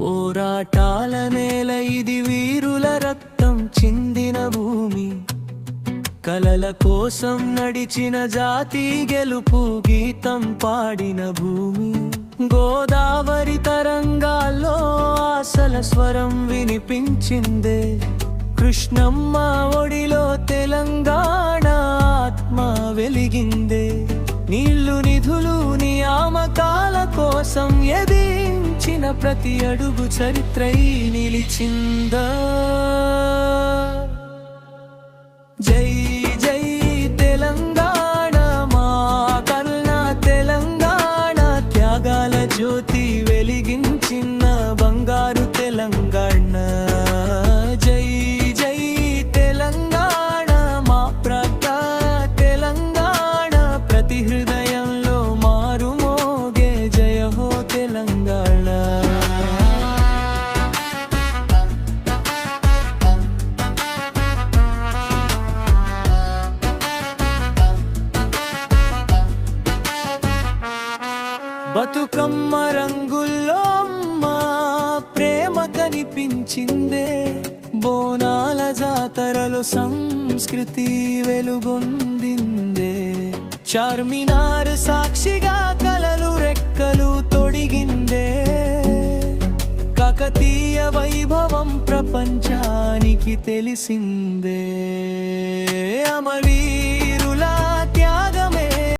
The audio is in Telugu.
పోరాటాల నేల ఇది, వీరుల రక్తం చిందిన భూమి, కలల కోసం నడిచిన జాతి, గెలుపు గీతం పాడిన భూమి. గోదావరి తరంగాల్లో ఆశల స్వరం వినిపించిందే, కృష్ణమ్మ ఒడిలో తెలంగాణ ఆత్మ వెలిగిందే. నీళ్లు నిధులు నియామకాల కోసం ఎదించిన ప్రతి అడుగు చరిత్రై నిలిచిందా. జై జై తెలంగాణ, మా కన్న తెలంగాణ, త్యాగాల జ్యోతి వెలిగించిన బంగారు తెలంగాణ. జై జై తెలంగాణ, మా ప్రత తెలంగాణ, ప్రతి హృదయంలో మారుమోగే జయ హో తెలంగాణ. బతుకమ్మ రంగుల్లో అమ్మ ప్రేమ కనిపించిందే, బోనాల జాతరలో సంస్కృతి వెలుగొందిందే. చార్మినార్ సాక్షిగా కలలు రెక్కలు తొడిగిందే, కాకతీయ వైభవం ప్రపంచానికి తెలిసిందే. అమరీ